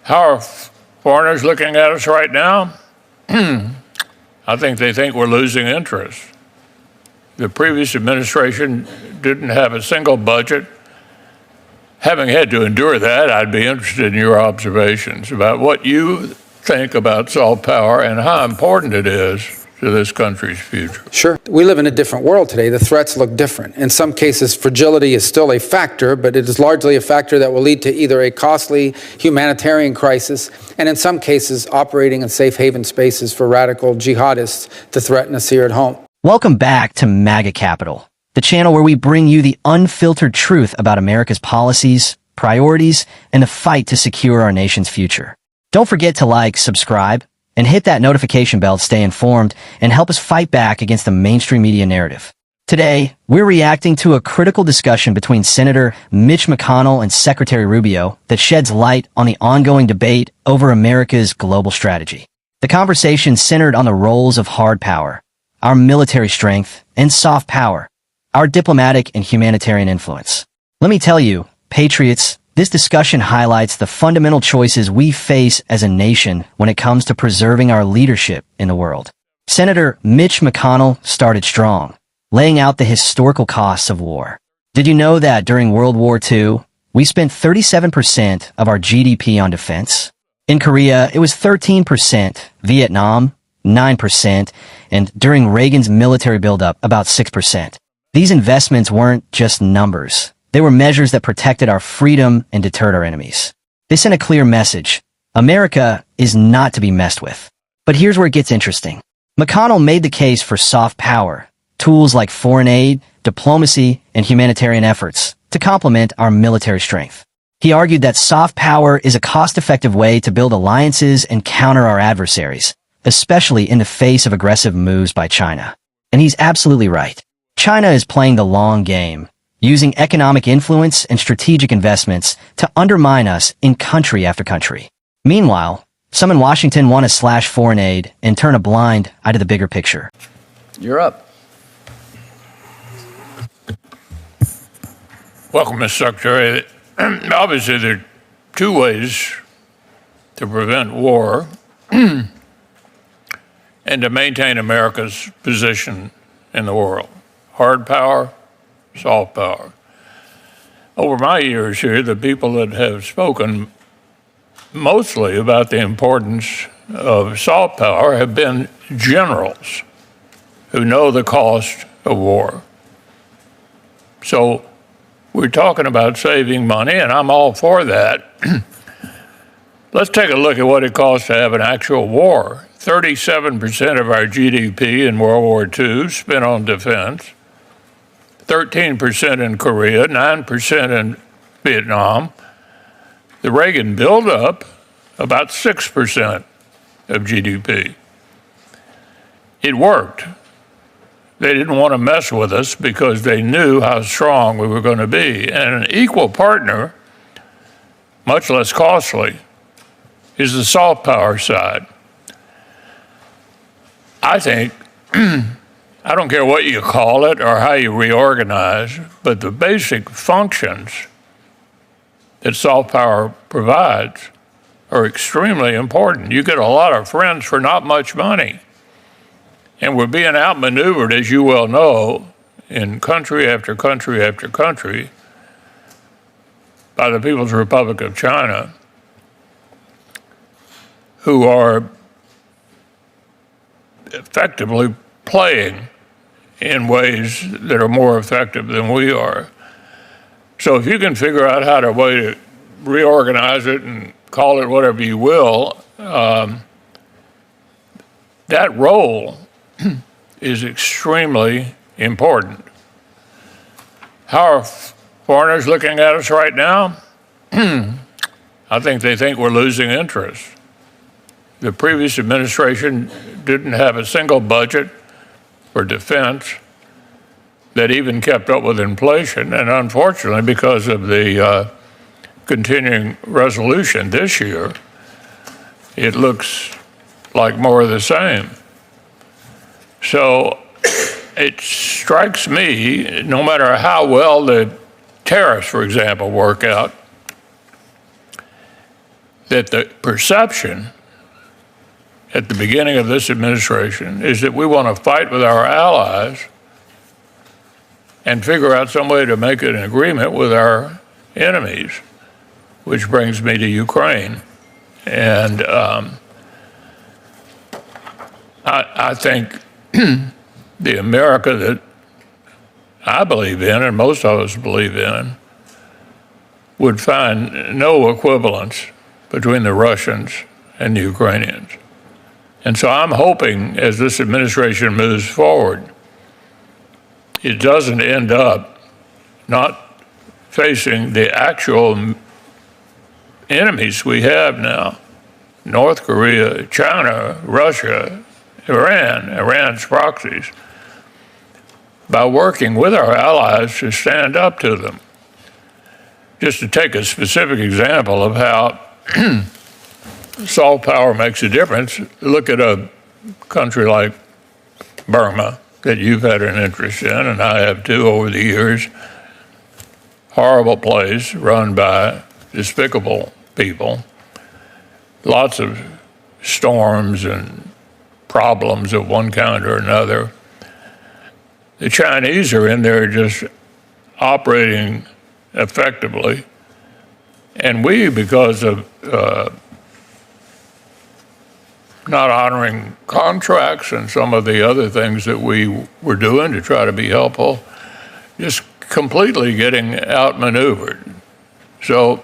How are foreigners looking at us right now? I think they think we're losing interest. The previous administration didn't have a single budget. Having had to endure that, I'd be interested in your observations about what you think about soft power and how important it is to this country's future. Sure. We live in a different world today. The threats look different. In some cases, fragility is still a factor, but it is largely a factor that will lead to either a costly humanitarian crisis, and in some cases, operating in safe haven spaces for radical jihadists to threaten us here at home. Welcome back to MAGA Capital, the channel where we bring you the unfiltered truth about America's policies, priorities, and the fight to secure our nation's future. Don't forget to like, subscribe, and hit that notification bell to stay informed and help us fight back against the mainstream media narrative. Today, we're reacting to a critical discussion between Senator Mitch McConnell and Secretary Rubio that sheds light on the ongoing debate over America's global strategy. The conversation centered on the roles of hard power, our military strength, and soft power, our diplomatic and humanitarian influence. Let me tell you, patriots, this discussion highlights the fundamental choices we face as a nation when it comes to preserving our leadership in the world. Senator Mitch McConnell started strong, laying out the historical costs of war. Did you know that during World War II, we spent 37% of our GDP on defense? In Korea, it was 13%, Vietnam, 9%, and during Reagan's military buildup, about 6%. These investments weren't just numbers. They were measures that protected our freedom and deterred our enemies. They sent a clear message. America is not to be messed with. But here's where it gets interesting. McConnell made the case for soft power, tools like foreign aid, diplomacy, and humanitarian efforts to complement our military strength. He argued that soft power is a cost-effective way to build alliances and counter our adversaries, especially in the face of aggressive moves by China. And he's absolutely right. China is playing the long game, using economic influence and strategic investments to undermine us in country after country. Meanwhile, some in Washington want to slash foreign aid and turn a blind eye to the bigger picture. You're up. Welcome, Mr. Secretary. Obviously, there are two ways to prevent war and to maintain America's position in the world. Hard power, soft power. Over my years here, the people that have spoken mostly about the importance of soft power have been generals who know the cost of war. So we're talking about saving money, and I'm all for that. Let's take a look at what it costs to have an actual war. 37% of our GDP in World War II spent on defense. 13% in Korea, 9% in Vietnam. The Reagan buildup, about 6% of GDP. It worked. They didn't want to mess with us because they knew how strong we were going to be. And an equal partner, much less costly, is the soft power side. I think I don't care what you call it or how you reorganize, but the basic functions that soft power provides are extremely important. You get a lot of friends for not much money. And we're being outmaneuvered, as you well know, in country after country after country by the People's Republic of China, who are effectively playing in ways that are more effective than we are. So if you can figure out how to way to reorganize it and call it whatever you will, that role is extremely important. How are foreigners looking at us right now? I think they think we're losing interest. The previous administration didn't have a single budget for defense that even kept up with inflation. And unfortunately, because of the continuing resolution this year, it looks like more of the same. So it strikes me, no matter how well the tariffs, for example, work out, that the perception at the beginning of this administration is that we want to fight with our allies and figure out some way to make an agreement with our enemies, which brings me to Ukraine. And I think the America that I believe in, and most of us believe in, would find no equivalence between the Russians and the Ukrainians. And so I'm hoping as this administration moves forward, it doesn't end up not facing the actual enemies we have now: North Korea, China, Russia, Iran's proxies, by working with our allies to stand up to them. Just to take a specific example of how soft power makes a difference, look at a country like Burma that you've had an interest in, and I have too over the years. Horrible place run by despicable people. Lots of storms and problems of one kind or another. The Chinese are in there just operating effectively. And we, because of not honoring contracts and some of the other things that we were doing to try to be helpful, just completely getting outmaneuvered. So,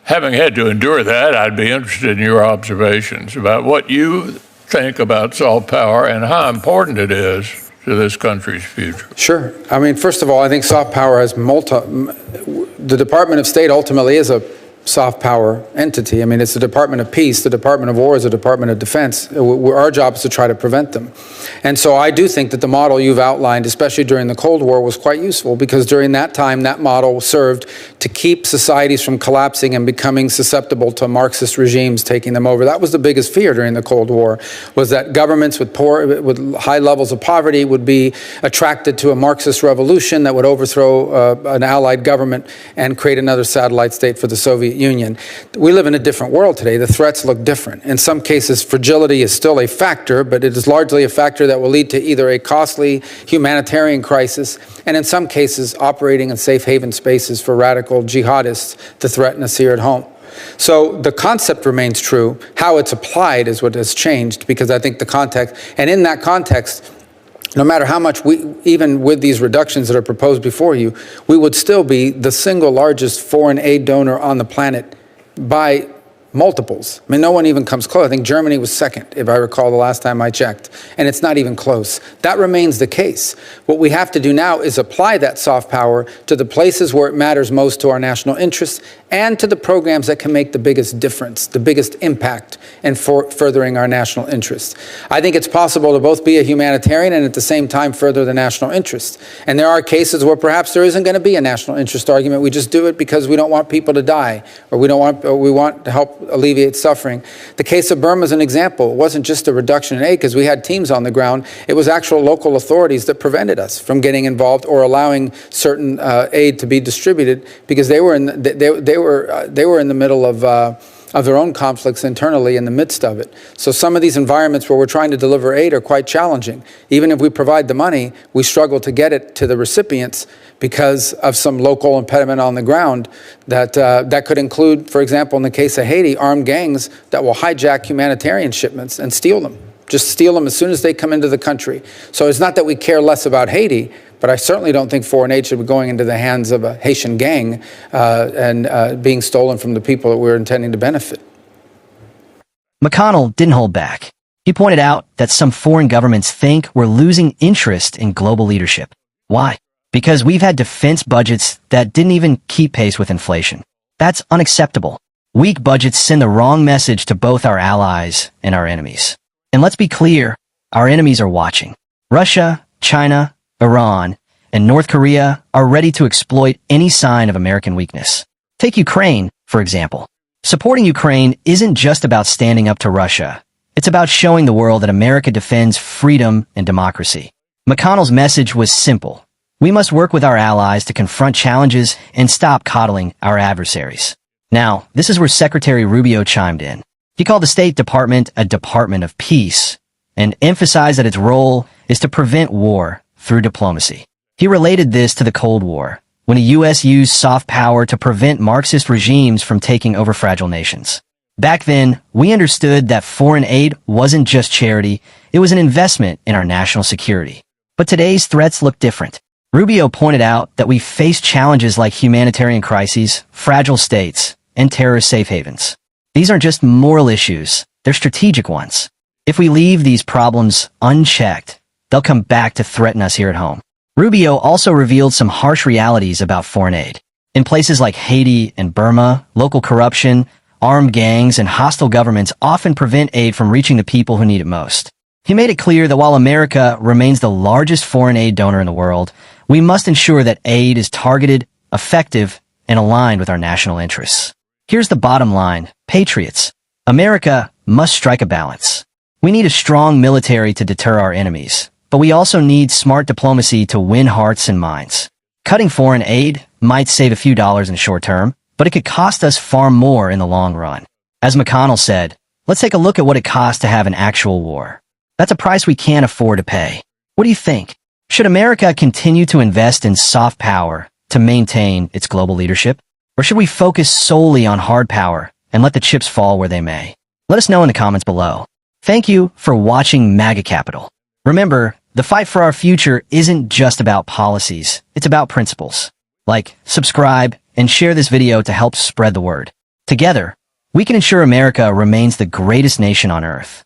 having had to endure that, I'd be interested in your observations about what you think about soft power and how important it is to this country's future. Sure. I mean, first of all, I think soft power has the Department of State ultimately is a soft power entity. I mean, it's the Department of Peace, the Department of War is the Department of Defense. Our job is to try to prevent them. And so I do think that the model you've outlined, especially during the Cold War, was quite useful, because during that time, that model served to keep societies from collapsing and becoming susceptible to Marxist regimes taking them over. That was the biggest fear during the Cold War, was that governments with high levels of poverty would be attracted to a Marxist revolution that would overthrow an allied government and create another satellite state for the Soviet Union. We live in a different world today. The threats look different. In some cases, fragility is still a factor, but it is largely a factor that will lead to either a costly humanitarian crisis, and in some cases, operating in safe haven spaces for radical jihadists to threaten us here at home. So the concept remains true. How it's applied is what has changed, because I think the context, and in that context, no matter how much even with these reductions that are proposed before you, we would still be the single largest foreign aid donor on the planet by multiples. I mean, no one even comes close. I think Germany was second, if I recall the last time I checked, and it's not even close. That remains the case. What we have to do now is apply that soft power to the places where it matters most to our national interests, and to the programs that can make the biggest difference, the biggest impact in furthering our national interests. I think it's possible to both be a humanitarian and at the same time further the national interest. And there are cases where perhaps there isn't going to be a national interest argument. We just do it because we don't want people to die, or we want to help alleviate suffering. The case of Burma is an example. It wasn't just a reduction in aid because we had teams on the ground. It was actual local authorities that prevented us from getting involved or allowing certain aid to be distributed, because they were in the middle of their own conflicts internally in the midst of it. So some of these environments where we're trying to deliver aid are quite challenging. Even if we provide the money, we struggle to get it to the recipients because of some local impediment on the ground that could include, for example, in the case of Haiti, armed gangs that will hijack humanitarian shipments and steal them. Just steal them as soon as they come into the country. So it's not that we care less about Haiti, but I certainly don't think foreign aid should be going into the hands of a Haitian gang and being stolen from the people that we're intending to benefit. McConnell didn't hold back. He pointed out that some foreign governments think we're losing interest in global leadership. Why? Because we've had defense budgets that didn't even keep pace with inflation. That's unacceptable. Weak budgets send the wrong message to both our allies and our enemies. And let's be clear, our enemies are watching. Russia, China, Iran, and North Korea are ready to exploit any sign of American weakness. Take Ukraine, for example. Supporting Ukraine isn't just about standing up to Russia. It's about showing the world that America defends freedom and democracy. McConnell's message was simple. We must work with our allies to confront challenges and stop coddling our adversaries. Now, this is where Secretary Rubio chimed in. He called the State Department a Department of Peace and emphasized that its role is to prevent war through diplomacy. He related this to the Cold War, when the U.S. used soft power to prevent Marxist regimes from taking over fragile nations. Back then, we understood that foreign aid wasn't just charity, it was an investment in our national security. But today's threats look different. Rubio pointed out that we face challenges like humanitarian crises, fragile states, and terrorist safe havens. These aren't just moral issues, they're strategic ones. If we leave these problems unchecked, they'll come back to threaten us here at home. Rubio also revealed some harsh realities about foreign aid. In places like Haiti and Burma, local corruption, armed gangs, and hostile governments often prevent aid from reaching the people who need it most. He made it clear that while America remains the largest foreign aid donor in the world, we must ensure that aid is targeted, effective, and aligned with our national interests. Here's the bottom line, patriots. America must strike a balance. We need a strong military to deter our enemies, but we also need smart diplomacy to win hearts and minds. Cutting foreign aid might save a few dollars in the short term, but it could cost us far more in the long run. As McConnell said, let's take a look at what it costs to have an actual war. That's a price we can't afford to pay. What do you think? Should America continue to invest in soft power to maintain its global leadership? Or should we focus solely on hard power and let the chips fall where they may? Let us know in the comments below. Thank you for watching MAGA Capital. Remember, the fight for our future isn't just about policies, it's about principles. Like, subscribe, and share this video to help spread the word. Together, we can ensure America remains the greatest nation on earth.